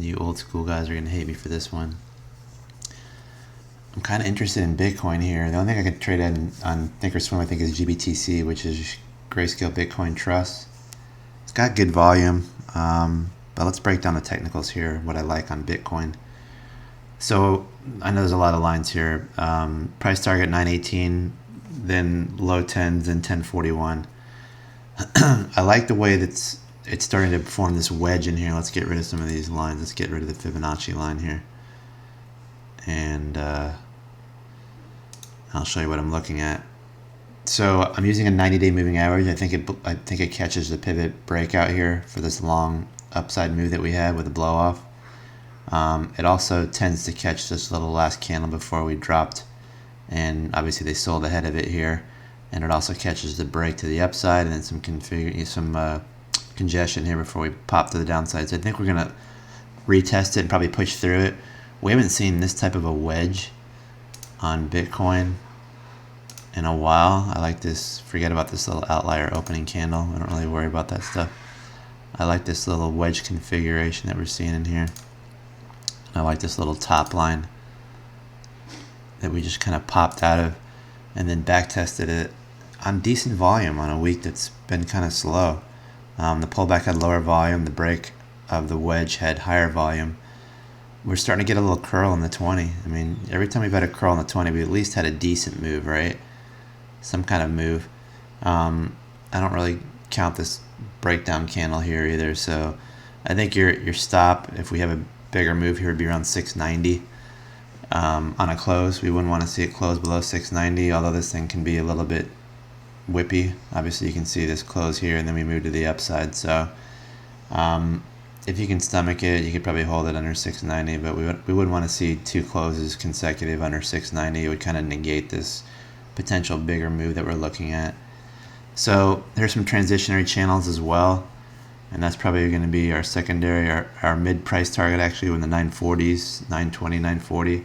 You old school guys are going to hate me for this one. I'm kind of interested in Bitcoin here. The only thing I could trade on Thinkorswim, I think, is GBTC, which is Grayscale Bitcoin Trust. It's got good volume, but let's break down the technicals here, what I like on Bitcoin. So I know there's a lot of lines here. Price target 918, then low 10s, then 1041. I like the way it's starting to form this wedge in here. Let's get rid of some of these lines. Let's get rid of the Fibonacci line here. And I'll show you what I'm looking at. So I'm using a 90-day moving average. I think it catches the pivot breakout here for this long upside move that we had with the blow off. It also tends to catch this little last candle before we dropped, and obviously they sold ahead of it here. And it also catches the break to the upside and then some congestion here before we pop to the downside. So I think we're gonna retest it and probably push through it. We haven't seen this type of a wedge on Bitcoin in a while. I like this. Forget about this little outlier opening candle. I don't really worry about that stuff. I like this little wedge configuration that we're seeing in here. I like this little top line that we just kind of popped out of and then back tested it on decent volume on a week that's been kind of slow. The pullback had lower volume. The break of the wedge had higher volume. We're starting to get a little curl in the 20. I mean, every time we've had a curl in the 20, we at least had a decent move, right? Some kind of move. I don't really count this breakdown candle here either. So I think your stop, if we have a bigger move here, would be around 690 on a close. We wouldn't want to see it close below 690, although this thing can be a little bit whippy. Obviously you can see this close here and then we move to the upside. So if you can stomach it, you could probably hold it under 690, but we wouldn't want to see two closes consecutive under 690. It would kind of negate this potential bigger move that we're looking at. So there's some transitionary channels as well, and that's probably going to be our secondary, our mid price target actually in the 940s, 920, 940.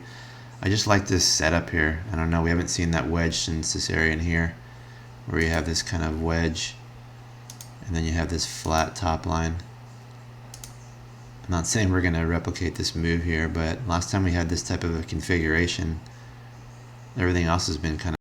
I just like this setup here. I don't know, we haven't seen that wedge since this area in here, where you have this kind of wedge, and then you have this flat top line. I'm not saying we're going to replicate this move here, but last time we had this type of a configuration, everything else has been kind of